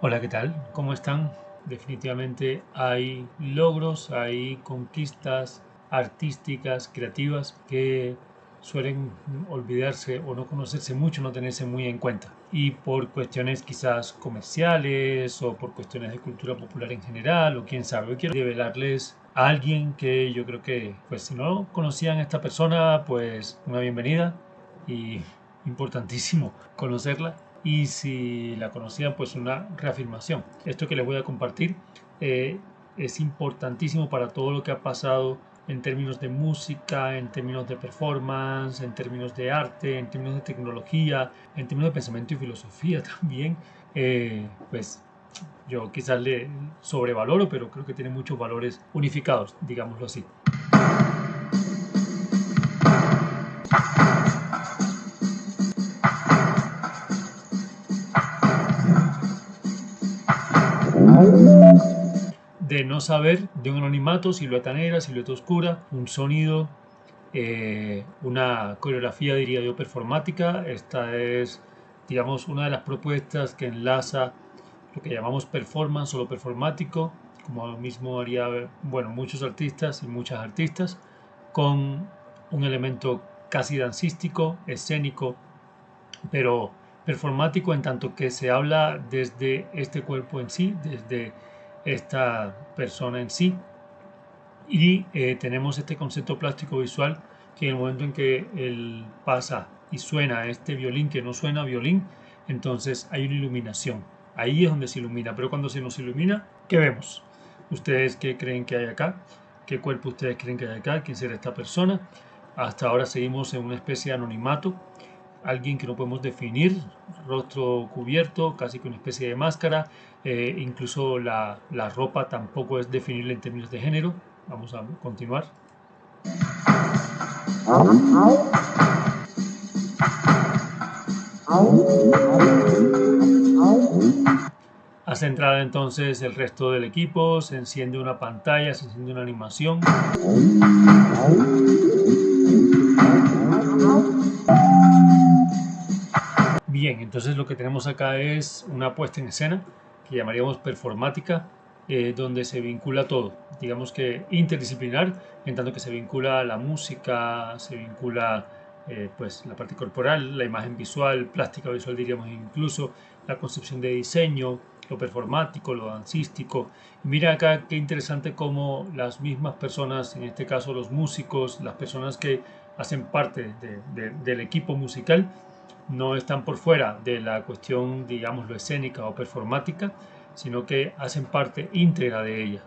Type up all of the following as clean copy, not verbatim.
Hola, ¿qué tal? ¿Cómo están? Definitivamente hay logros, hay conquistas artísticas, creativas que suelen olvidarse o no conocerse mucho, no tenerse muy en cuenta. Y por cuestiones quizás comerciales o por cuestiones de cultura popular en general o quién sabe. Hoy quiero revelarles a alguien que yo creo que, pues si no conocían a esta persona, pues una bienvenida y importantísimo conocerla, y si la conocían, pues una reafirmación. Esto que les voy a compartir es importantísimo para todo lo que ha pasado en términos de música, en términos de performance, en términos de arte, en términos de tecnología, en términos de pensamiento y filosofía también. Pues yo quizás le sobrevaloro, pero creo que tiene muchos valores unificados, digámoslo así. De no saber, de un anonimato, silueta negra, silueta oscura, un sonido, una coreografía, diría yo, performática. Esta es, digamos, una de las propuestas que enlaza lo que llamamos performance o lo performático, como mismo haría, bueno, muchos artistas y muchas artistas, con un elemento casi dancístico, escénico, pero performático en tanto que se habla desde este cuerpo en sí, desde esta persona en sí, y tenemos este concepto plástico visual que en el momento en que él pasa y suena este violín que no suena violín, entonces hay una iluminación. Ahí es donde se ilumina, pero cuando se nos ilumina, ¿qué vemos? ¿Ustedes qué creen que hay acá? ¿Qué cuerpo ustedes creen que hay acá? ¿Quién será esta persona? Hasta ahora seguimos en una especie de anonimato, alguien que no podemos definir, rostro cubierto, casi que una especie de máscara, incluso la ropa tampoco es definible en términos de género. Vamos a continuar. Hace entrada entonces el resto del equipo, se enciende una pantalla, se enciende una animación. Bien, entonces lo que tenemos acá es una puesta en escena que llamaríamos performática, donde se vincula todo, digamos que interdisciplinar, en tanto que se vincula la música, se vincula pues la parte corporal, la imagen visual, plástica visual diríamos incluso, la concepción de diseño, lo performático, lo dancístico. Y mira acá qué interesante cómo las mismas personas, en este caso los músicos, las personas que hacen parte del equipo musical, no están por fuera de la cuestión, digámoslo, escénica o performática, sino que hacen parte íntegra de ella.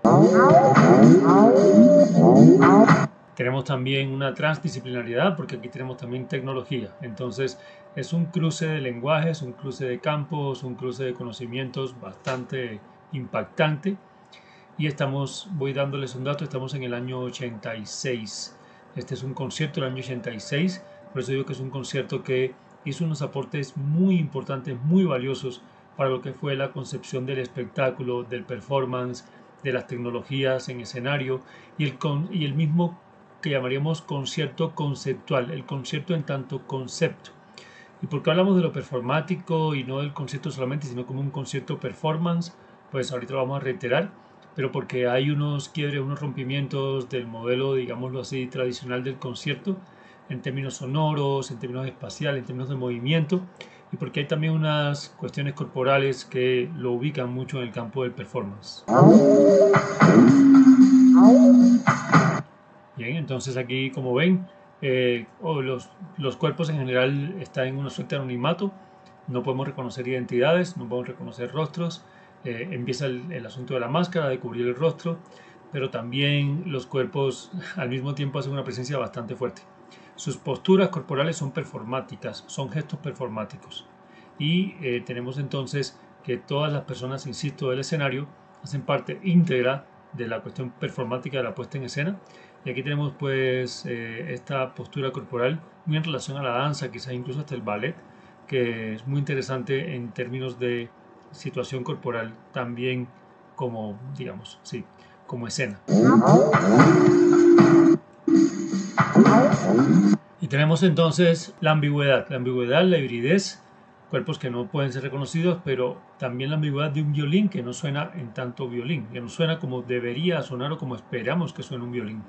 Tenemos también una transdisciplinaridad porque aquí tenemos también tecnología. Entonces es un cruce de lenguajes, un cruce de campos, un cruce de conocimientos bastante impactante. Y voy dándoles un dato, estamos en el año 86. Este es un concierto del año 86, por eso digo que es un concierto que hizo unos aportes muy importantes, muy valiosos para lo que fue la concepción del espectáculo, del performance, de las tecnologías en escenario y el mismo que llamaríamos concierto conceptual, el concierto en tanto concepto. ¿Y por qué hablamos de lo performático y no del concierto solamente, sino como un concierto performance? Pues ahorita lo vamos a reiterar, pero porque hay unos quiebres, unos rompimientos del modelo, digámoslo así, tradicional del concierto, en términos sonoros, en términos espaciales, en términos de movimiento, y porque hay también unas cuestiones corporales que lo ubican mucho en el campo del performance. Bien, entonces aquí, como ven, los cuerpos en general están en una suerte de anonimato, no podemos reconocer identidades, no podemos reconocer rostros, empieza el asunto de la máscara, de cubrir el rostro, pero también los cuerpos al mismo tiempo hacen una presencia bastante fuerte. Sus posturas corporales son performáticas, son gestos performáticos. Y tenemos entonces que todas las personas, insisto, del escenario hacen parte íntegra de la cuestión performática de la puesta en escena. Y aquí tenemos pues esta postura corporal muy en relación a la danza, quizás incluso hasta el ballet, que es muy interesante en términos de situación corporal también como, digamos, sí, como escena. Y tenemos entonces la ambigüedad, la hibridez, cuerpos que no pueden ser reconocidos, pero también la ambigüedad de un violín que no suena en tanto violín, que no suena como debería sonar o como esperamos que suene un violín.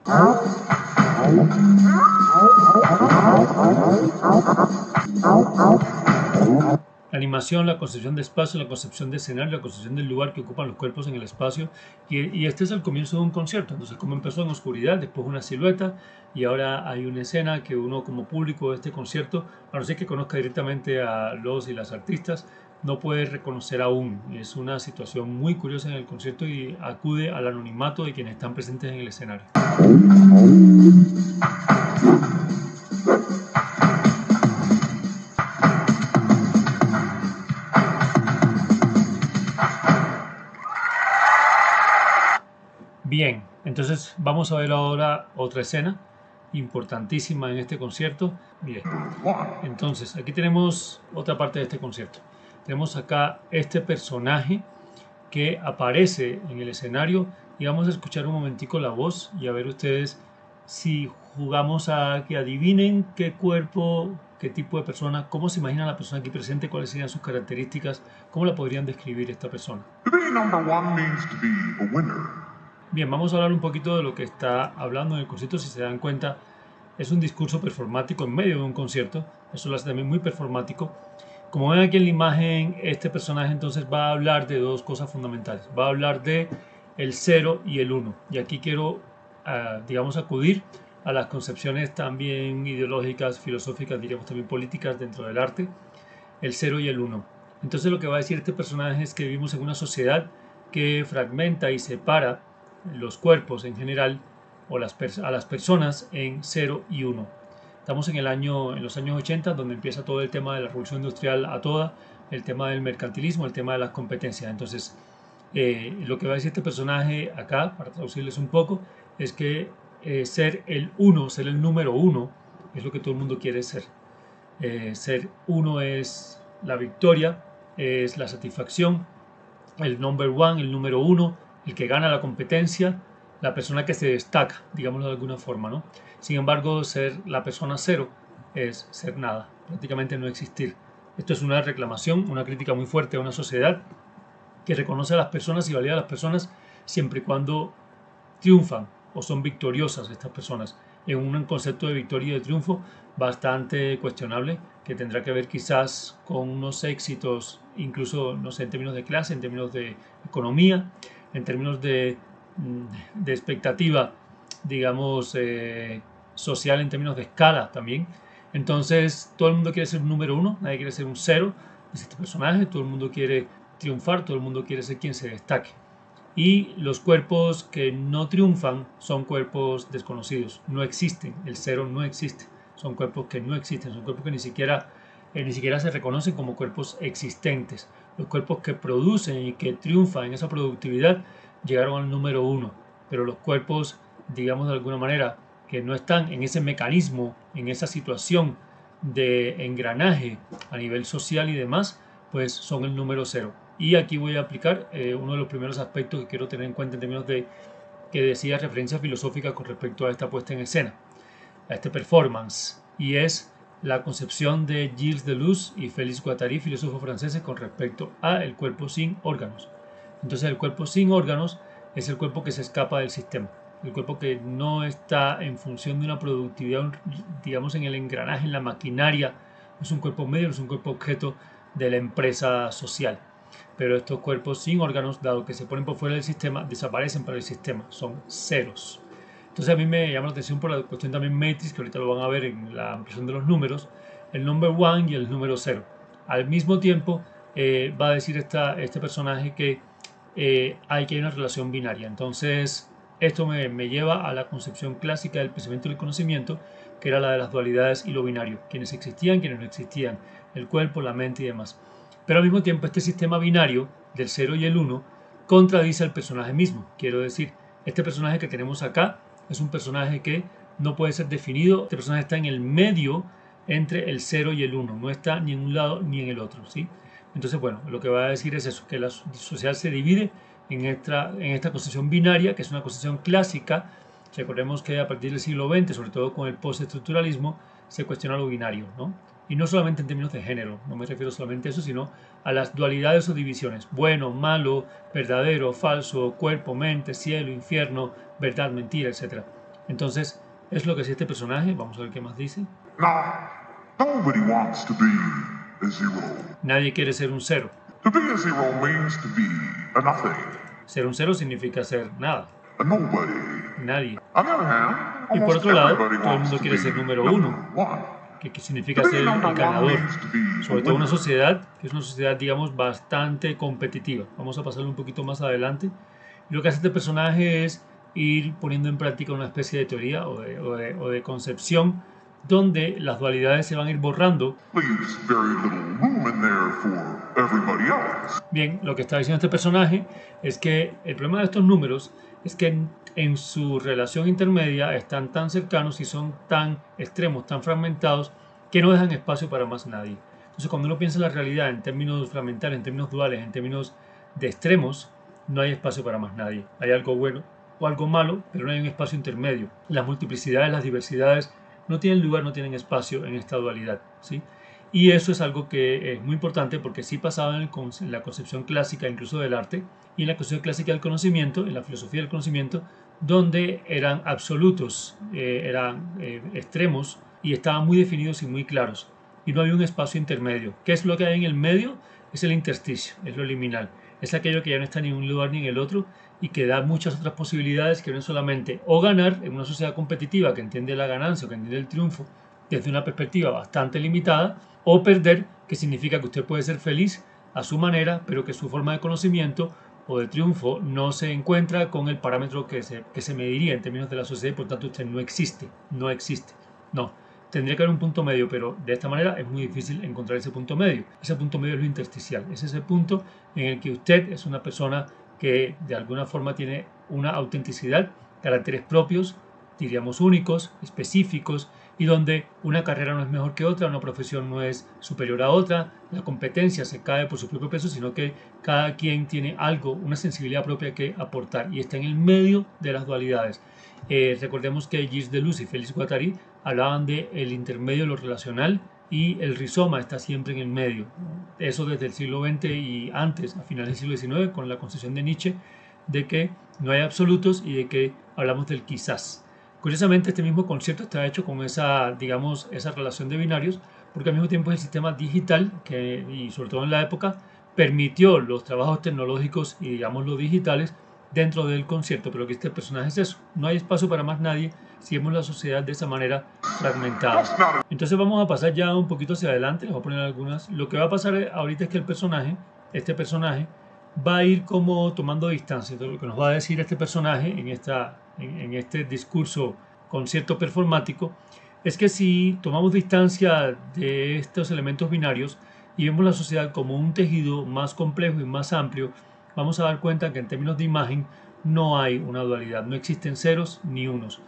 La animación, la concepción de espacio, la concepción de escenario, la concepción del lugar que ocupan los cuerpos en el espacio. Y este es el comienzo de un concierto. Entonces, como empezó en oscuridad, después una silueta, y ahora hay una escena que uno como público de este concierto, a no ser que conozca directamente a los y las artistas, no puede reconocer aún. Es una situación muy curiosa en el concierto y acude al anonimato de quienes están presentes en el escenario. Bien, entonces vamos a ver ahora otra escena importantísima en este concierto. Bien, entonces aquí tenemos otra parte de este concierto. Tenemos acá este personaje que aparece en el escenario y vamos a escuchar un momentico la voz y a ver ustedes si jugamos a que adivinen qué cuerpo, qué tipo de persona, cómo se imagina la persona aquí presente, cuáles serían sus características, cómo la podrían describir esta persona. Bien, vamos a hablar un poquito de lo que está hablando en el concierto. Si se dan cuenta, es un discurso performático en medio de un concierto. Eso lo hace también muy performático. Como ven aquí en la imagen, este personaje entonces va a hablar de dos cosas fundamentales. Va a hablar de el 0 y el 1. Y aquí quiero, digamos, acudir a las concepciones también ideológicas, filosóficas, diríamos también políticas dentro del arte. El 0 y el 1. Entonces lo que va a decir este personaje es que vivimos en una sociedad que fragmenta y separa los cuerpos en general o a las personas en 0 y 1. Estamos en los años 80, donde empieza todo el tema de la revolución industrial a toda, el tema del mercantilismo, el tema de las competencias. Entonces, lo que va a decir este personaje acá, para traducirles un poco, es que ser el 1, ser el número 1, es lo que todo el mundo quiere ser. Ser 1 es la victoria, es la satisfacción, el number 1, el número 1, el que gana la competencia, la persona que se destaca, digámoslo de alguna forma, ¿no? Sin embargo, ser la persona 0 es ser nada, prácticamente no existir. Esto es una reclamación, una crítica muy fuerte a una sociedad que reconoce a las personas y valida a las personas siempre y cuando triunfan o son victoriosas estas personas, en un concepto de victoria y de triunfo bastante cuestionable, que tendrá que ver quizás con unos éxitos, incluso, no sé, en términos de clase, en términos de economía, en términos de expectativa, digamos, social, en términos de escala también. Entonces, todo el mundo quiere ser un número 1, nadie quiere ser un 0, es este personaje, todo el mundo quiere triunfar, todo el mundo quiere ser quien se destaque. Y los cuerpos que no triunfan son cuerpos desconocidos, no existen, el 0 no existe, son cuerpos que no existen, son cuerpos que ni siquiera se reconocen como cuerpos existentes. Los cuerpos que producen y que triunfan en esa productividad llegaron al número 1, pero los cuerpos, digamos de alguna manera, que no están en ese mecanismo, en esa situación de engranaje a nivel social y demás, pues son el número 0. Y aquí voy a aplicar uno de los primeros aspectos que quiero tener en cuenta en términos de que decía referencia filosófica con respecto a esta puesta en escena, a este performance, y es la concepción de Gilles Deleuze y Félix Guattari, filósofos franceses, con respecto a el cuerpo sin órganos. Entonces el cuerpo sin órganos es el cuerpo que se escapa del sistema, el cuerpo que no está en función de una productividad, digamos, en el engranaje, en la maquinaria, no es un cuerpo medio, no es un cuerpo objeto de la empresa social. Pero estos cuerpos sin órganos, dado que se ponen por fuera del sistema, desaparecen para el sistema, son ceros. Entonces a mí me llama la atención por la cuestión también Matrix, que ahorita lo van a ver en la ampliación de los números, el number 1 y el número 0. Al mismo tiempo va a decir este personaje que hay una relación binaria. Entonces esto me lleva a la concepción clásica del pensamiento del conocimiento, que era la de las dualidades y lo binario, quienes existían, quienes no existían, el cuerpo, la mente y demás. Pero al mismo tiempo este sistema binario del 0 y el 1 contradice al personaje mismo. Quiero decir, este personaje que tenemos acá es un personaje que no puede ser definido. Este personaje está en el medio entre el 0 y el 1. No está ni en un lado ni en el otro, ¿sí? Entonces, bueno, lo que va a decir es eso, que la sociedad se divide en esta concepción binaria, que es una concepción clásica. Recordemos que a partir del siglo XX, sobre todo con el postestructuralismo, se cuestiona lo binario, ¿no? Y no solamente en términos de género, no me refiero solamente a eso, sino a las dualidades o divisiones, bueno, malo, verdadero, falso, cuerpo, mente, cielo, infierno, verdad, mentira, etc. Entonces, es lo que hace este personaje. Vamos a ver qué más dice. Now, nobody wants to be a zero. Nadie quiere ser un cero. To be a zero means to be a nothing, Ser un cero significa ser nada, a nobody. nadie. On the other hand, Y por almost otro lado, everybody todo el wants mundo to quiere be ser número number uno, one. que significa ser el ganador. Sobre todo una sociedad que es una sociedad, digamos, bastante competitiva. Vamos a pasarlo un poquito más adelante. Y lo que hace este personaje es ir poniendo en práctica una especie de teoría o de concepción donde las dualidades se van a ir borrando. Leaves very little room in there for everybody else. Bien, lo que está diciendo este personaje es que el problema de estos números es que en su relación intermedia están tan cercanos y son tan extremos, tan fragmentados, que no dejan espacio para más nadie. Entonces, cuando uno piensa en la realidad en términos fragmentarios, en términos duales, en términos de extremos, no hay espacio para más nadie. Hay algo bueno o algo malo, pero no hay un espacio intermedio. Las multiplicidades, las diversidades no tienen lugar, no tienen espacio en esta dualidad, ¿sí? Y eso es algo que es muy importante porque sí pasaba en la concepción clásica incluso del arte y en la concepción clásica del conocimiento, en la filosofía del conocimiento, donde eran absolutos, eran extremos y estaban muy definidos y muy claros. Y no había un espacio intermedio. ¿Qué es lo que hay en el medio? Es el intersticio, es lo liminal. Es aquello que ya no está ni en un lugar ni en el otro y que da muchas otras posibilidades que no es solamente o ganar en una sociedad competitiva que entiende la ganancia o que entiende el triunfo desde una perspectiva bastante limitada, o perder, que significa que usted puede ser feliz a su manera, pero que su forma de conocimiento o de triunfo no se encuentra con el parámetro que se mediría en términos de la sociedad y por tanto usted no existe. No, tendría que haber un punto medio, pero de esta manera es muy difícil encontrar ese punto medio. Ese punto medio es lo intersticial, es ese punto en el que usted es una persona que de alguna forma tiene una autenticidad, caracteres propios, diríamos únicos, específicos, y donde una carrera no es mejor que otra, una profesión no es superior a otra, la competencia se cae por su propio peso, sino que cada quien tiene algo, una sensibilidad propia que aportar y está en el medio de las dualidades. Recordemos que Gilles Deleuze y Félix Guattari hablaban de el intermedio, lo relacional, y el rizoma está siempre en el medio. Eso desde el siglo XX y antes, a finales del siglo XIX, con la concepción de Nietzsche, de que no hay absolutos y de que hablamos del quizás. Curiosamente, este mismo concepto está hecho con esa, digamos, esa relación de binarios, porque al mismo tiempo el sistema digital, y sobre todo en la época, permitió los trabajos tecnológicos y, digamos, los digitales dentro del concierto, pero que este personaje es eso, no hay espacio para más nadie si vemos la sociedad de esa manera fragmentada. Entonces vamos a pasar ya un poquito hacia adelante, les voy a poner algunas. Lo que va a pasar ahorita es que este personaje, va a ir como tomando distancia. Entonces, lo que nos va a decir este personaje en este discurso concierto performático es que si tomamos distancia de estos elementos binarios y vemos la sociedad como un tejido más complejo y más amplio, vamos a dar cuenta que en términos de imagen no hay una dualidad, no existen ceros ni unos.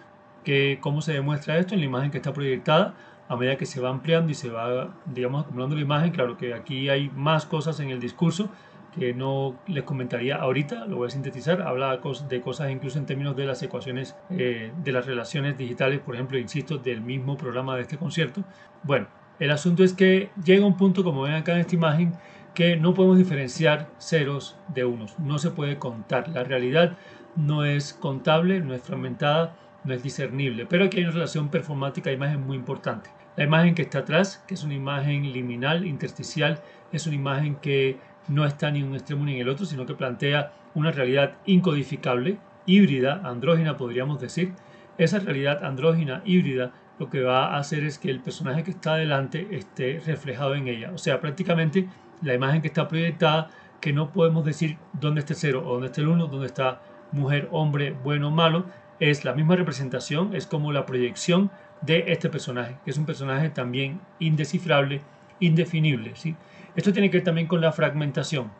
¿Cómo se demuestra esto? En la imagen que está proyectada, a medida que se va ampliando y se va, digamos, acumulando la imagen. Claro que aquí hay más cosas en el discurso que no les comentaría ahorita, lo voy a sintetizar. Habla de cosas incluso en términos de las ecuaciones de las relaciones digitales, por ejemplo, insisto, del mismo programa de este concierto. Bueno, el asunto es que llega un punto, como ven acá en esta imagen, que no podemos diferenciar ceros de unos, no se puede contar. La realidad no es contable, no es fragmentada, no es discernible, pero aquí hay una relación performática de imagen muy importante. La imagen que está atrás, que es una imagen liminal, intersticial, es una imagen que no está ni en un extremo ni en el otro, sino que plantea una realidad incodificable, híbrida, andrógina podríamos decir. Esa realidad andrógina, híbrida, lo que va a hacer es que el personaje que está adelante esté reflejado en ella. O sea, prácticamente la imagen que está proyectada, que no podemos decir dónde está el 0 o dónde está el 1, dónde está mujer, hombre, bueno, malo, es la misma representación, es como la proyección de este personaje, que es un personaje también indescifrable, indefinible, ¿sí? Esto tiene que ver también con la fragmentación,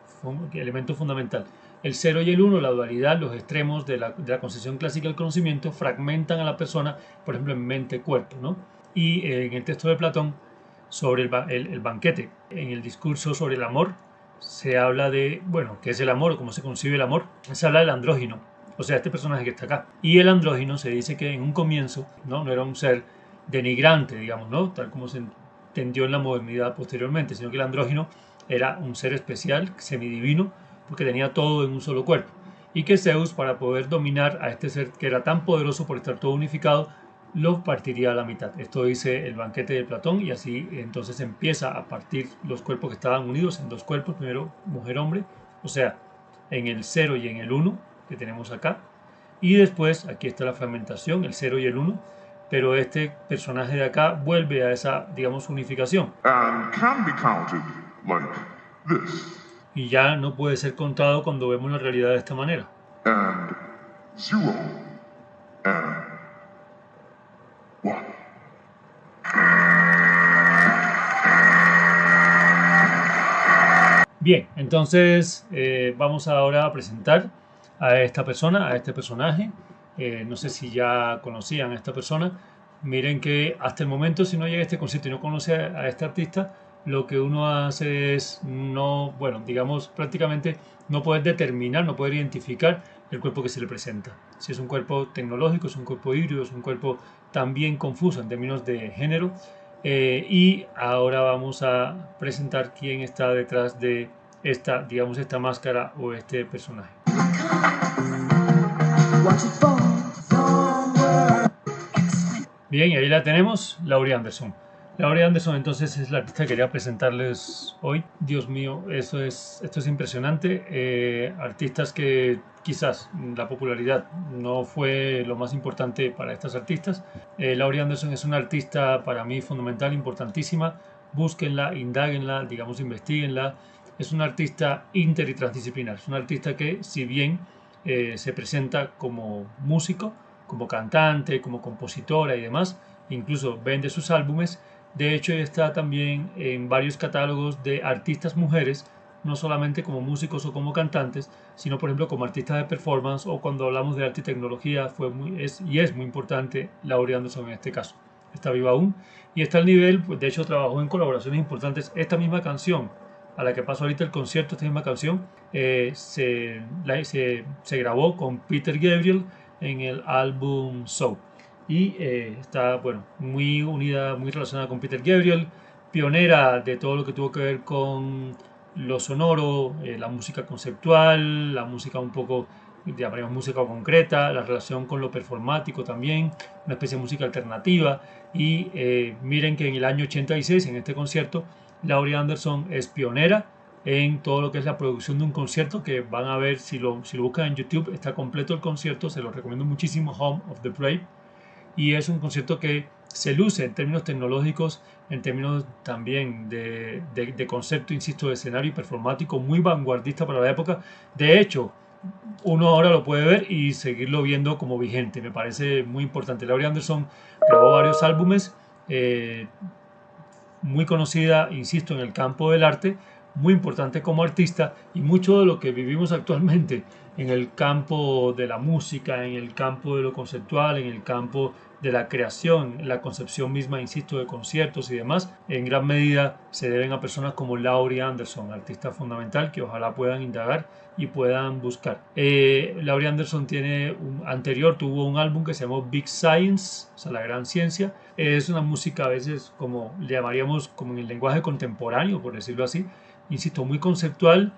elemento fundamental. El 0 y el 1, la dualidad, los extremos de la concepción clásica del conocimiento, fragmentan a la persona, por ejemplo, en mente-cuerpo, ¿no? Y en el texto de Platón, sobre el banquete, en el discurso sobre el amor, se habla de, bueno, ¿qué es el amor? ¿Cómo se concibe el amor? Se habla del andrógino, o sea, este personaje que está acá. Y el andrógino se dice que en un comienzo no era un ser denigrante, digamos, ¿no? Tal como se tendió en la modernidad posteriormente, sino que el andrógino era un ser especial, semidivino, porque tenía todo en un solo cuerpo. Y que Zeus, para poder dominar a este ser que era tan poderoso por estar todo unificado, lo partiría a la mitad. Esto dice el banquete de Platón, y así entonces empieza a partir los cuerpos que estaban unidos en dos cuerpos, primero mujer-hombre, o sea, en el 0 y en el 1 que tenemos acá, y después aquí está la fragmentación, el 0 y el 1, pero este personaje de acá vuelve a esa, digamos, unificación. And can be counted like this. Y ya no puede ser contado cuando vemos la realidad de esta manera. And 0 and 1. Bien, entonces vamos ahora a presentar a esta persona, a este personaje. No sé si ya conocían a esta persona. Miren que hasta el momento, si no llega a este concierto y no conoce a este artista, lo que uno hace es no, bueno, digamos, prácticamente no poder determinar, no poder identificar el cuerpo que se le presenta. Si es un cuerpo tecnológico, es un cuerpo híbrido, es un cuerpo también confuso en términos de género. Y ahora vamos a presentar quién está detrás de esta, digamos, esta máscara o este personaje. Bien, y ahí la tenemos, Laurie Anderson. Laurie Anderson entonces es la artista que quería presentarles hoy. Dios mío, esto es impresionante. Artistas que quizás la popularidad no fue lo más importante para estas artistas. Laurie Anderson es una artista para mí fundamental, importantísima. Búsquenla, indáguenla, digamos, investiguenla. Es una artista inter y transdisciplinar. Es una artista que, si bien se presenta como músico, como cantante, como compositora y demás, incluso vende sus álbumes. De hecho, está también en varios catálogos de artistas mujeres, no solamente como músicos o como cantantes, sino por ejemplo como artistas de performance, o cuando hablamos de arte y tecnología es muy importante Laurie Anderson en este caso. Está viva aún y está al nivel, pues de hecho trabajó en colaboraciones importantes. Esta misma canción a la que pasó ahorita el concierto, esta misma canción se grabó con Peter Gabriel en el álbum Soul. Y está, bueno, muy unida, muy relacionada con Peter Gabriel, pionera de todo lo que tuvo que ver con lo sonoro, la música conceptual, la música un poco, llamaremos música concreta, la relación con lo performático también, una especie de música alternativa. Y miren que en el año 86, en este concierto, Laurie Anderson es pionera en todo lo que es la producción de un concierto, que van a ver si lo buscan en YouTube, está completo el concierto, se lo recomiendo muchísimo, Home of the Brave. Y es un concierto que se luce en términos tecnológicos, en términos también de concepto, insisto, de escenario performático, muy vanguardista para la época. De hecho, uno ahora lo puede ver y seguirlo viendo como vigente. Me parece muy importante. Laurie Anderson grabó varios álbumes, muy conocida, insisto, en el campo del arte, muy importante como artista, y mucho de lo que vivimos actualmente en el campo de la música, en el campo de lo conceptual, en el campo de la creación, la concepción misma, insisto, de conciertos y demás, en gran medida se deben a personas como Laurie Anderson, artista fundamental que ojalá puedan indagar y puedan buscar. Laurie Anderson tuvo un álbum que se llamó Big Science, o sea, la gran ciencia. Es una música a veces como le llamaríamos como en el lenguaje contemporáneo, por decirlo así, insisto, muy conceptual,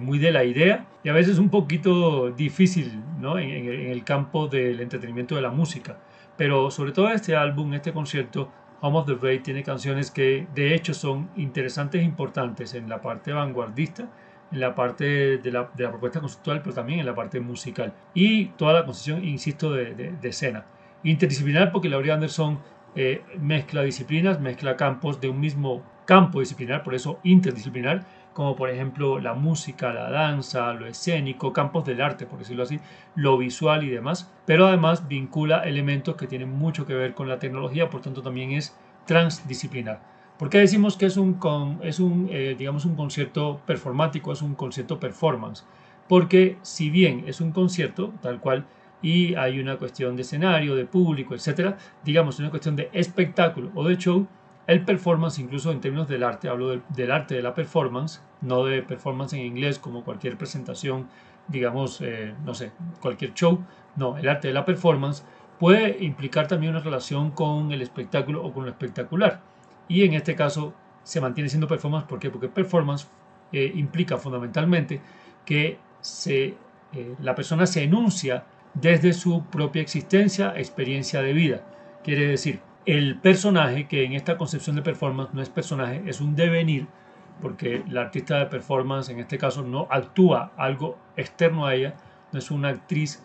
muy de la idea, y a veces un poquito difícil, ¿no? en el campo del entretenimiento de la música. Pero sobre todo este álbum, este concierto, Home of the Brave, tiene canciones que de hecho son interesantes e importantes en la parte vanguardista, en la parte de la propuesta conceptual, pero también en la parte musical. Y toda la concepción, insisto, de escena. Interdisciplinar, porque Laurie Anderson mezcla disciplinas, mezcla campos de un mismo campo disciplinar, por eso interdisciplinar, como por ejemplo la música, la danza, lo escénico, campos del arte, por decirlo así, lo visual y demás, pero además vincula elementos que tienen mucho que ver con la tecnología, por tanto también es transdisciplinar. ¿Por qué decimos que es un concierto performático, es un concierto performance? Porque si bien es un concierto tal cual y hay una cuestión de escenario, de público, etcétera, digamos una cuestión de espectáculo o de show, el performance, incluso en términos del arte, hablo del arte de la performance, no de performance en inglés como cualquier presentación, digamos, no sé, cualquier show, no, el arte de la performance puede implicar también una relación con el espectáculo o con lo espectacular. y en este caso se mantiene siendo performance. ¿Por qué? Porque performance implica fundamentalmente que la persona se enuncia desde su propia existencia, experiencia de vida. Quiere decir, el personaje, que en esta concepción de performance no es personaje, es un devenir, porque la artista de performance en este caso no actúa algo externo a ella, no es una actriz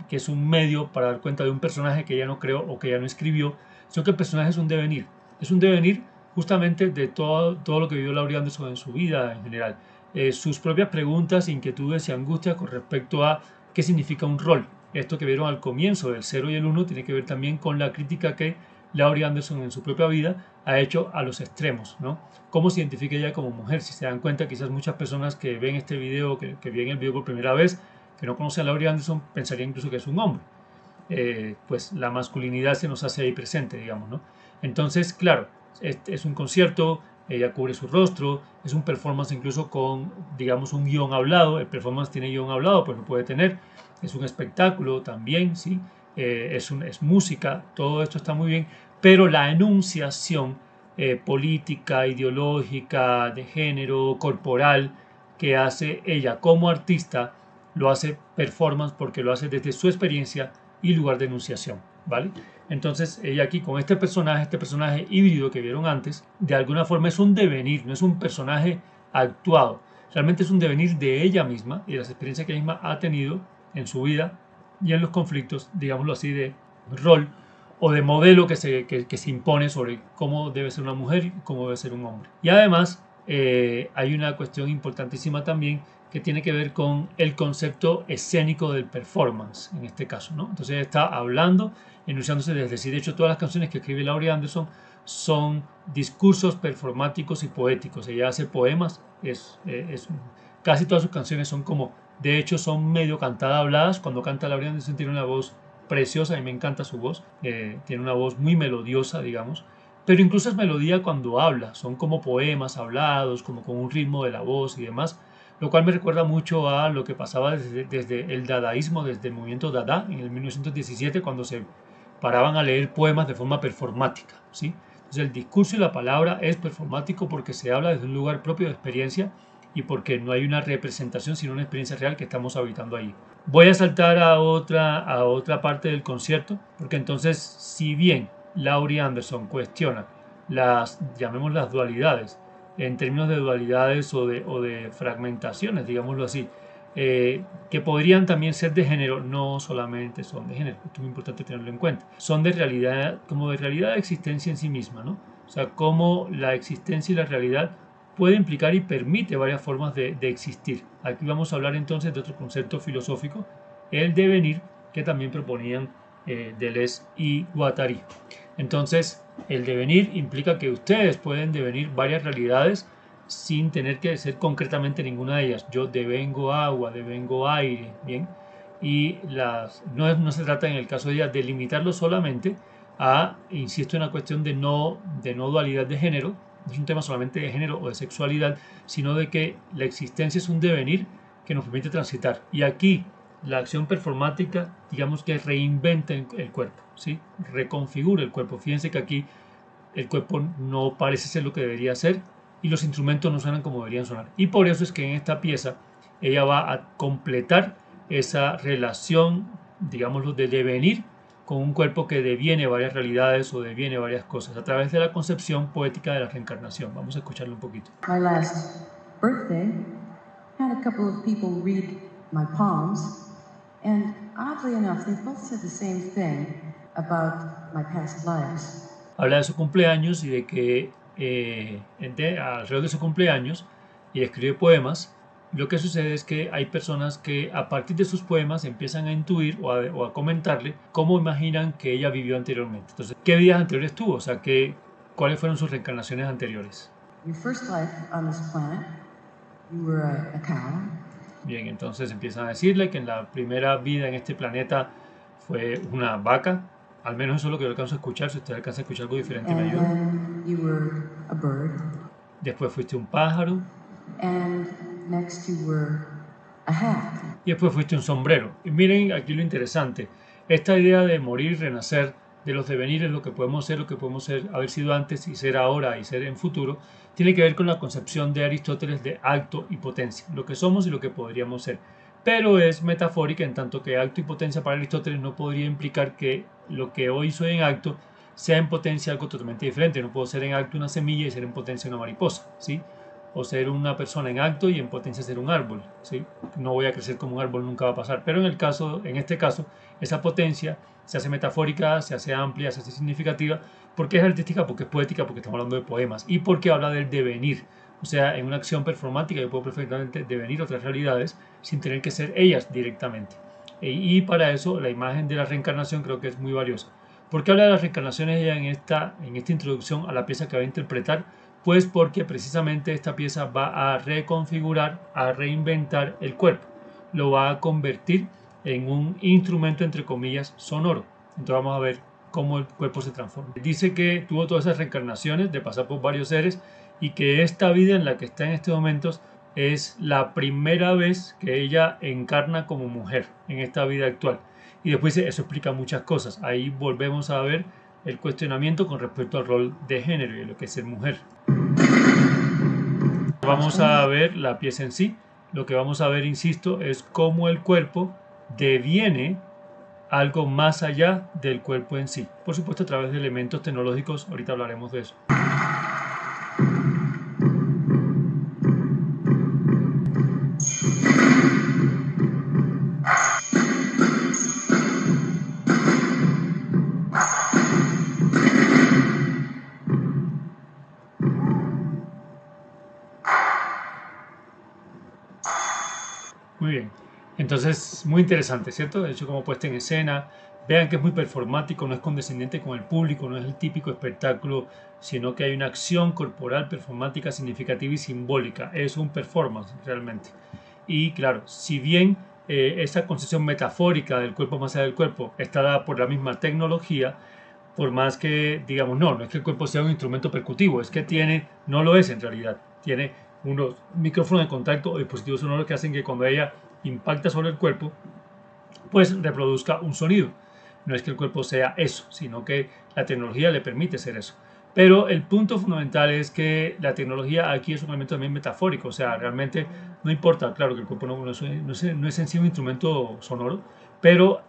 que es un medio para dar cuenta de un personaje que ella no creó o que ella no escribió, sino que el personaje es un devenir. Es un devenir justamente de todo lo que vivió Laurie Anderson en su vida en general. Sus propias preguntas, inquietudes y angustias con respecto a qué significa un rol. Esto que vieron al comienzo del 0 y el 1 tiene que ver también con la crítica que Laurie Anderson en su propia vida ha hecho a los extremos, ¿no? ¿Cómo se identifica ella como mujer? Si se dan cuenta, quizás muchas personas que ven este video, que ven el video por primera vez, que no conocen a Laurie Anderson, pensarían incluso que es un hombre. Pues la masculinidad se nos hace ahí presente, digamos, ¿no? Entonces, claro, es un concierto, ella cubre su rostro, es un performance incluso con, digamos, un guión hablado. El performance tiene guión hablado, pues lo puede tener. Es un espectáculo también, ¿sí? Es música, todo esto está muy bien, pero la enunciación política, ideológica, de género, corporal, que hace ella como artista, lo hace performance porque lo hace desde su experiencia y lugar de enunciación, ¿vale? Entonces ella aquí con este personaje híbrido que vieron antes, de alguna forma es un devenir, no es un personaje actuado, realmente es un devenir de ella misma y de las experiencias que ella misma ha tenido en su vida y en los conflictos, digámoslo así, de rol o de modelo que se impone sobre cómo debe ser una mujer y cómo debe ser un hombre. Y además hay una cuestión importantísima también que tiene que ver con el concepto escénico del performance, en este caso, ¿no? Entonces está hablando, enunciándose desde sí. De hecho, todas las canciones que escribe Laurie Anderson son discursos performáticos y poéticos. Ella hace poemas, casi todas sus canciones son como, de hecho, son medio cantadas, habladas. Cuando canta Laurie Anderson tiene una voz preciosa, a mí me encanta su voz, tiene una voz muy melodiosa, digamos, pero incluso es melodía cuando habla, son como poemas hablados, como con un ritmo de la voz y demás, lo cual me recuerda mucho a lo que pasaba desde el dadaísmo, desde el movimiento Dada en el 1917, cuando se paraban a leer poemas de forma performática, ¿sí? Entonces el discurso y la palabra es performático porque se habla desde un lugar propio de experiencia y porque no hay una representación, sino una experiencia real que estamos habitando ahí. Voy a saltar a otra parte del concierto, porque entonces, si bien Laurie Anderson cuestiona llamémoslas dualidades, en términos de dualidades o de fragmentaciones, digámoslo así, que podrían también ser de género, no solamente son de género, esto es muy importante tenerlo en cuenta, son de realidad, como de realidad de existencia en sí misma, ¿no? O sea, cómo la existencia y la realidad puede implicar y permite varias formas de existir. Aquí vamos a hablar entonces de otro concepto filosófico, el devenir, que también proponían Deleuze y Guattari. Entonces, el devenir implica que ustedes pueden devenir varias realidades sin tener que ser concretamente ninguna de ellas. Yo devengo agua, devengo aire, ¿bien? Y no se trata en el caso de ellas de limitarlo solamente a, insisto, en la cuestión de no dualidad de género, no es un tema solamente de género o de sexualidad, sino de que la existencia es un devenir que nos permite transitar. Y aquí la acción performática, digamos que reinventa el cuerpo, ¿sí? Reconfigura el cuerpo. Fíjense que aquí el cuerpo no parece ser lo que debería ser y los instrumentos no suenan como deberían sonar. Y por eso es que en esta pieza ella va a completar esa relación, digámoslo, de devenir con un cuerpo que deviene varias realidades o deviene varias cosas a través de la concepción poética de la reencarnación. Vamos a escucharlo un poquito. My last birthday had a couple of people read my poems, and oddly enough, they both said the same thing about my past lives. Habla de su cumpleaños y de que alrededor de su cumpleaños y escribe poemas. Lo que sucede es que hay personas que a partir de sus poemas empiezan a intuir o a comentarle cómo imaginan que ella vivió anteriormente. Entonces, ¿qué vidas anteriores tuvo? O sea, ¿cuáles fueron sus reencarnaciones anteriores? Your first life on this planet, you were a cow. Bien, entonces empiezan a decirle que en la primera vida en este planeta fue una vaca. Al menos eso es lo que yo alcanzo a escuchar. Si usted alcanza a escuchar algo diferente, me And ayuda. then you were a bird. Después fuiste un pájaro. And next you were a hat. Y después fuiste un sombrero. Y miren aquí lo interesante. Esta idea de morir y renacer de los devenires, lo que podemos ser, haber sido antes y ser ahora y ser en futuro, tiene que ver con la concepción de Aristóteles de acto y potencia, lo que somos y lo que podríamos ser. Pero es metafórica en tanto que acto y potencia para Aristóteles no podría implicar que lo que hoy soy en acto sea en potencia algo totalmente diferente. No puedo ser en acto una semilla y ser en potencia una mariposa, ¿sí? O ser una persona en acto y en potencia ser un árbol, ¿sí? No voy a crecer como un árbol, nunca va a pasar. Pero en este caso, esa potencia se hace metafórica, se hace amplia, se hace significativa, porque es artística, porque es poética, porque estamos hablando de poemas y porque habla del devenir. O sea, en una acción performática yo puedo perfectamente devenir otras realidades sin tener que ser ellas directamente. Y para eso la imagen de la reencarnación creo que es muy valiosa. ¿Por qué habla de las reencarnaciones ella en esta introducción a la pieza que va a interpretar? Pues porque precisamente esta pieza va a reconfigurar, a reinventar el cuerpo. Lo va a convertir en un instrumento, entre comillas, sonoro. Entonces vamos a ver cómo el cuerpo se transforma. Dice que tuvo todas esas reencarnaciones de pasar por varios seres y que esta vida en la que está en estos momentos es la primera vez que ella encarna como mujer en esta vida actual. Y después eso explica muchas cosas. Ahí volvemos a ver el cuestionamiento con respecto al rol de género y lo que es ser mujer. Vamos a ver la pieza en sí. Lo que vamos a ver, insisto, es cómo el cuerpo deviene algo más allá del cuerpo en sí. Por supuesto, a través de elementos tecnológicos. Ahorita hablaremos de eso. Muy bien, entonces muy interesante, ¿cierto? De hecho, como puesta en escena, vean que es muy performático, no es condescendiente con el público, no es el típico espectáculo, sino que hay una acción corporal performática significativa y simbólica. Es un performance realmente. Y claro, si bien esa concepción metafórica del cuerpo más allá del cuerpo está dada por la misma tecnología, por más que digamos, no es que el cuerpo sea un instrumento percutivo, es que no lo es en realidad, tiene unos micrófonos de contacto o dispositivos sonoros que hacen que cuando ella impacta sobre el cuerpo, pues reproduzca un sonido. No es que el cuerpo sea eso, sino que la tecnología le permite ser eso. Pero el punto fundamental es que la tecnología aquí es un elemento también metafórico, o sea, realmente no importa, claro que el cuerpo no es en sí un instrumento sonoro, pero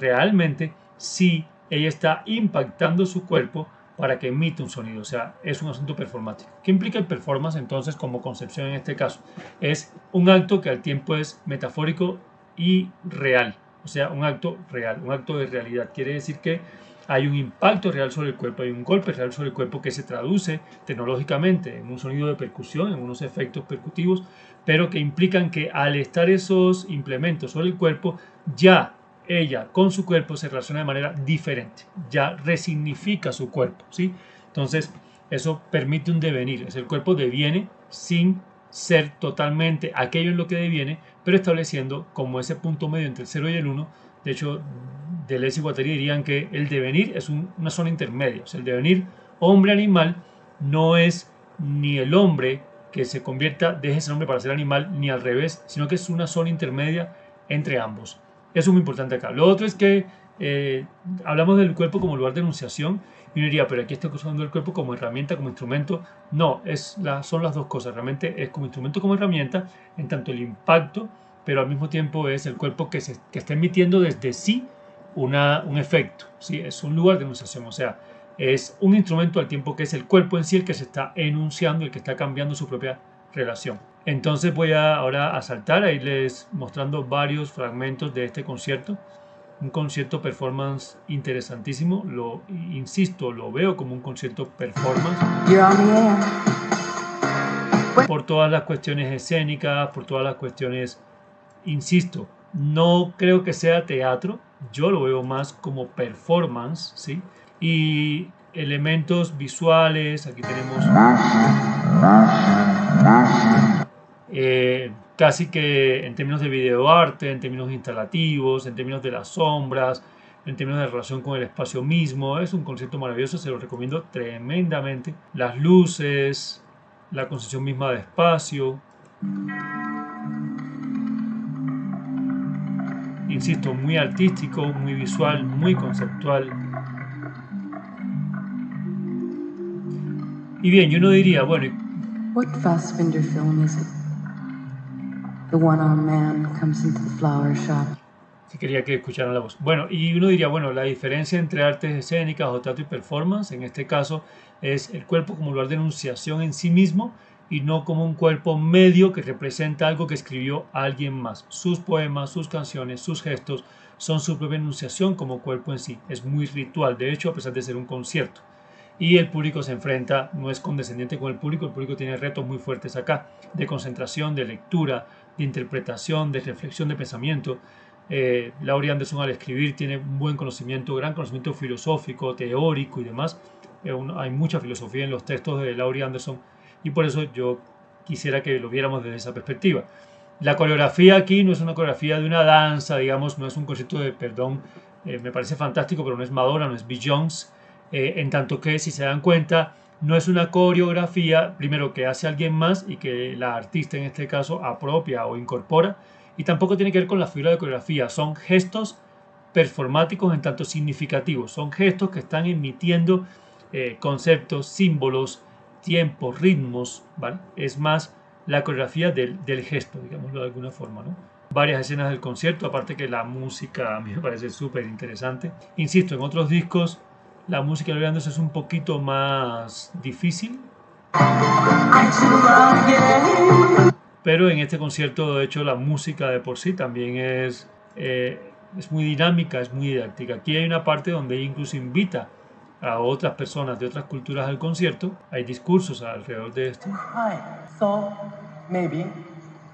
realmente sí ella está impactando su cuerpo para que emite un sonido, o sea, es un asunto performático. ¿Qué implica el performance entonces como concepción en este caso? Es un acto que al tiempo es metafórico y real, o sea, un acto real, un acto de realidad. Quiere decir que hay un impacto real sobre el cuerpo, hay un golpe real sobre el cuerpo que se traduce tecnológicamente en un sonido de percusión, en unos efectos percutivos, pero que implican que al estar esos implementos sobre el cuerpo, ya ella con su cuerpo se relaciona de manera diferente, ya resignifica su cuerpo, ¿sí? Entonces, eso permite un devenir, es el cuerpo deviene sin ser totalmente aquello en lo que deviene, pero estableciendo como ese punto medio entre el 0 y el 1. De hecho, Deleuze y Guattari dirían que el devenir es una zona intermedia, o sea, el devenir hombre-animal no es ni el hombre que se convierta, deje ese hombre para ser animal, ni al revés, sino que es una zona intermedia entre ambos. Eso es muy importante acá. Lo otro es que hablamos del cuerpo como lugar de enunciación y uno diría, pero aquí está usando el cuerpo como herramienta, como instrumento. No, son las dos cosas. Realmente es como instrumento, como herramienta, en tanto el impacto, pero al mismo tiempo es el cuerpo que está emitiendo desde sí un efecto. ¿Sí? Es un lugar de enunciación, o sea, es un instrumento al tiempo que es el cuerpo en sí el que se está enunciando, el que está cambiando su propia relación. Entonces voy ahora a saltar a irles mostrando varios fragmentos de este concierto. Un concierto performance interesantísimo. Insisto, lo veo como un concierto performance. Por todas las cuestiones escénicas, por todas las cuestiones, insisto, no creo que sea teatro. Yo lo veo más como performance, ¿sí? Y elementos visuales, aquí tenemos casi que en términos de videoarte, en términos instalativos, en términos de las sombras, en términos de relación con el espacio mismo. Es un concepto maravilloso, se lo recomiendo tremendamente. Las luces, la concepción misma de espacio. Insisto, muy artístico, muy visual, muy conceptual. Y bien, yo no diría, bueno, What Fassbinder film is it? The one-armed man comes into the flower shop. si quería que escucharan la voz. Bueno, y uno diría, bueno, la diferencia entre artes escénicas o teatro y performance, en este caso, es el cuerpo como lugar de enunciación en sí mismo y no como un cuerpo medio que representa algo que escribió alguien más. Sus poemas, sus canciones, sus gestos son su propia enunciación como cuerpo en sí. Es muy ritual, de hecho, a pesar de ser un concierto. Y el público se enfrenta, no es condescendiente con el público tiene retos muy fuertes acá, de concentración, de lectura, de interpretación, de reflexión, de pensamiento. Laurie Anderson al escribir tiene un buen conocimiento, gran conocimiento filosófico, teórico y demás. Hay mucha filosofía en los textos de Laurie Anderson y por eso yo quisiera que lo viéramos desde esa perspectiva. La coreografía aquí no es una coreografía de una danza, digamos, no es un concierto de perdón, me parece fantástico, pero no es Madonna, no es Beyoncé, en tanto que si se dan cuenta, no es una coreografía, primero que hace alguien más y que la artista en este caso apropia o incorpora, y tampoco tiene que ver con la figura de coreografía, son gestos performáticos en tanto significativos, son gestos que están emitiendo conceptos, símbolos, tiempos, ritmos, ¿vale? Es más la coreografía del gesto, digámoslo de alguna forma, ¿no? Varias escenas del concierto, aparte que la música a mí me parece súper interesante. Insisto, en otros discos la música de Leandros es un poquito más difícil, pero en este concierto de hecho la música de por sí también es muy dinámica, es muy didáctica. Aquí hay una parte donde ella incluso invita a otras personas de otras culturas al concierto, hay discursos alrededor de esto. So maybe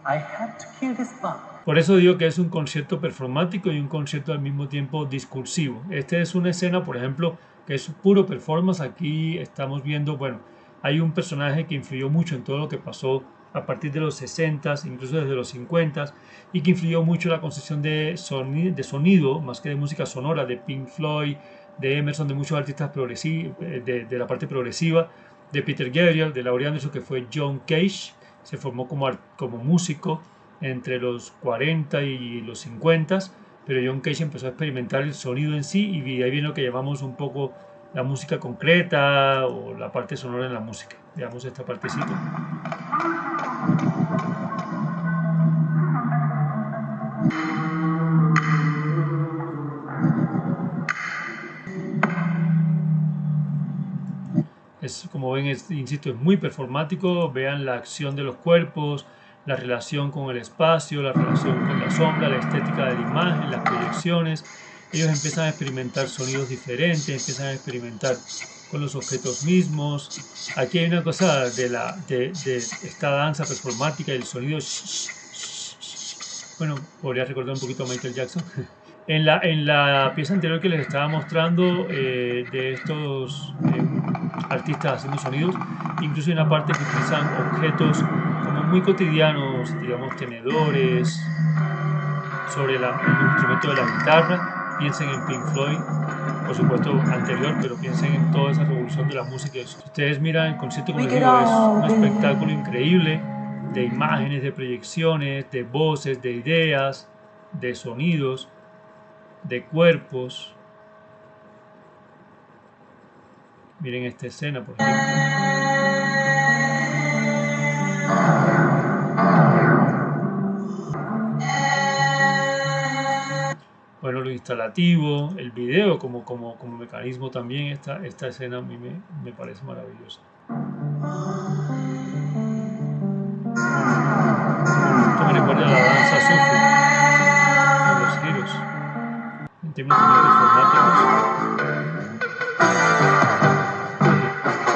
I have to kill this bug. Por eso digo que es un concierto performático y un concierto al mismo tiempo discursivo. Esta es una escena, por ejemplo, que es puro performance. Aquí estamos viendo, bueno, hay un personaje que influyó mucho en todo lo que pasó a partir de los 60, incluso desde los 50, y que influyó mucho en la concepción de sonido, más que de música sonora, de Pink Floyd, de Emerson, de muchos artistas de la parte progresiva, de Peter Gabriel, de Laurie Anderson, que fue John Cage, se formó como músico entre los 40 y los 50, pero John Cage empezó a experimentar el sonido en sí y de ahí viene lo que llamamos un poco la música concreta o la parte sonora en la música. Veamos esta partecita. Es, como ven, insisto, es muy performático. Vean la acción de los cuerpos, la relación con el espacio, la relación con la sombra, la estética de la imagen, las proyecciones. Ellos empiezan a experimentar sonidos diferentes, empiezan a experimentar con los objetos mismos. Aquí hay una cosa de esta danza performática y el sonido. Bueno, podría recordar un poquito a Michael Jackson. En la pieza anterior que les estaba mostrando de estos artistas haciendo sonidos, incluso hay una parte que utilizan objetos como muy cotidianos, digamos tenedores, sobre el instrumento de la guitarra. Piensen en Pink Floyd, por supuesto anterior, pero piensen en toda esa revolución de la música. Si ustedes miran el concierto, como les digo, es un espectáculo increíble de imágenes, de proyecciones, de voces, de ideas, de sonidos, de cuerpos. Miren esta escena, por ejemplo. Bueno, lo instalativo, el video como mecanismo también, esta escena a mí me parece maravillosa. Esto me recuerda a la danza sufi, a los giros, en términos también performáticos.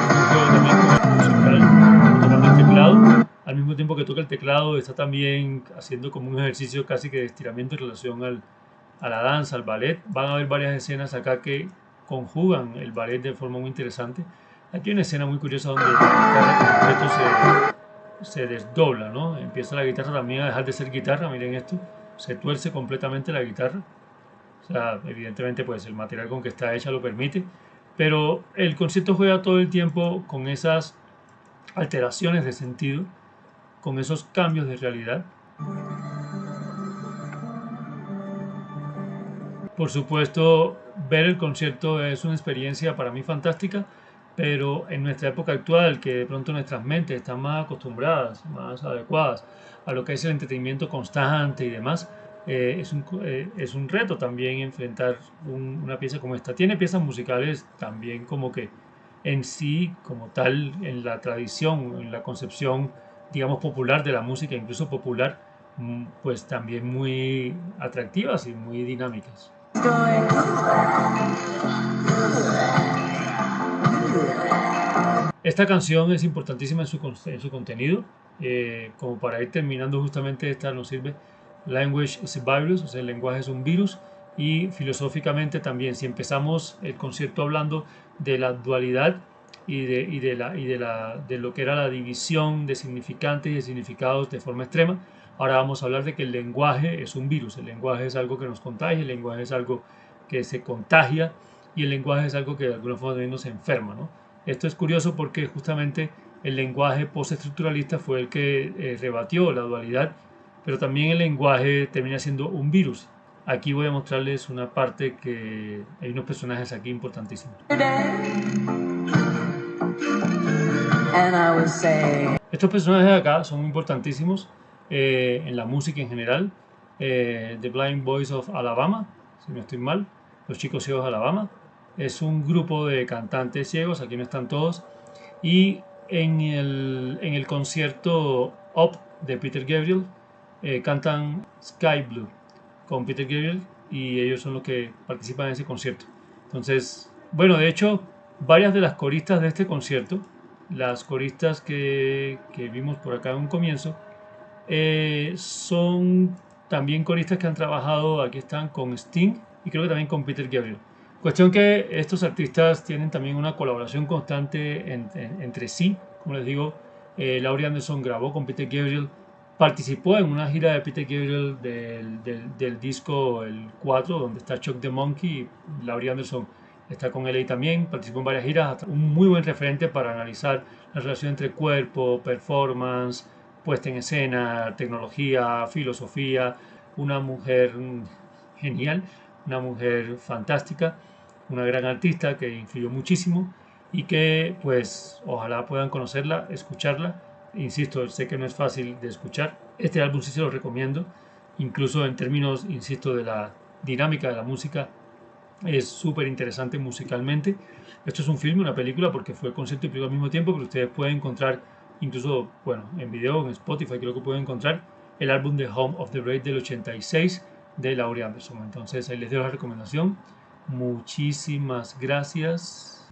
Un juego también con el musical, tocando el teclado. Al mismo tiempo que toca el teclado, está también haciendo como un ejercicio casi que de estiramiento en relación a la danza, al ballet. Van a haber varias escenas acá que conjugan el ballet de forma muy interesante. Aquí hay una escena muy curiosa donde la guitarra completo se desdobla, ¿no? Empieza la guitarra también a dejar de ser guitarra, miren esto, se tuerce completamente la guitarra. O sea, evidentemente pues el material con que está hecha lo permite, pero el concierto juega todo el tiempo con esas alteraciones de sentido, con esos cambios de realidad. Por supuesto, ver el concierto es una experiencia para mí fantástica, pero en nuestra época actual, que de pronto nuestras mentes están más acostumbradas, más adecuadas a lo que es el entretenimiento constante y demás, es un reto también enfrentar una pieza como esta. Tiene piezas musicales también como que en sí, como tal, en la tradición, en la concepción, digamos, popular de la música, incluso popular, pues también muy atractivas y muy dinámicas. Esta canción es importantísima en su contenido, como para ir terminando justamente esta nos sirve. Language is a virus, o sea, el lenguaje es un virus, y filosóficamente también, si empezamos el concierto hablando de la dualidad de lo que era la división de significantes y de significados de forma extrema, ahora vamos a hablar de que el lenguaje es un virus, el lenguaje es algo que nos contagia, el lenguaje es algo que se contagia y el lenguaje es algo que de alguna forma también nos enferma, ¿no? Esto es curioso porque justamente el lenguaje postestructuralista fue el que rebatió la dualidad, pero también el lenguaje termina siendo un virus. Aquí voy a mostrarles una parte que hay unos personajes aquí importantísimos. Estos personajes de acá son importantísimos en la música en general. The Blind Boys of Alabama, si no estoy mal, los chicos ciegos de Alabama. Es un grupo de cantantes ciegos, aquí no están todos. Y en el concierto Up de Peter Gabriel cantan Sky Blue con Peter Gabriel y ellos son los que participan en ese concierto. Entonces, bueno, de hecho, varias de las coristas de este concierto, las coristas que vimos por acá en un comienzo, son también coristas que han trabajado, aquí están, con Sting y creo que también con Peter Gabriel. Cuestión que estos artistas tienen también una colaboración constante entre sí. Como les digo, Laurie Anderson grabó con Peter Gabriel, participó en una gira de Peter Gabriel del disco el 4, donde está Chuck the Monkey. Laurie Anderson está con él ahí también, participó en varias giras. Un muy buen referente para analizar la relación entre cuerpo, performance, puesta en escena, tecnología, filosofía. Una mujer genial, una mujer fantástica, una gran artista que influyó muchísimo y que pues ojalá puedan conocerla, escucharla. Insisto, sé que no es fácil de escuchar. Este álbum sí se lo recomiendo, incluso en términos, insisto, de la dinámica de la música. Es súper interesante musicalmente. Esto es un filme, una película, porque fue concierto y película al mismo tiempo, pero ustedes pueden encontrar, incluso, bueno, en video, en Spotify creo que pueden encontrar el álbum de Home of the Brave del 86 de Laurie Anderson. Entonces ahí les dejo la recomendación. Muchísimas gracias.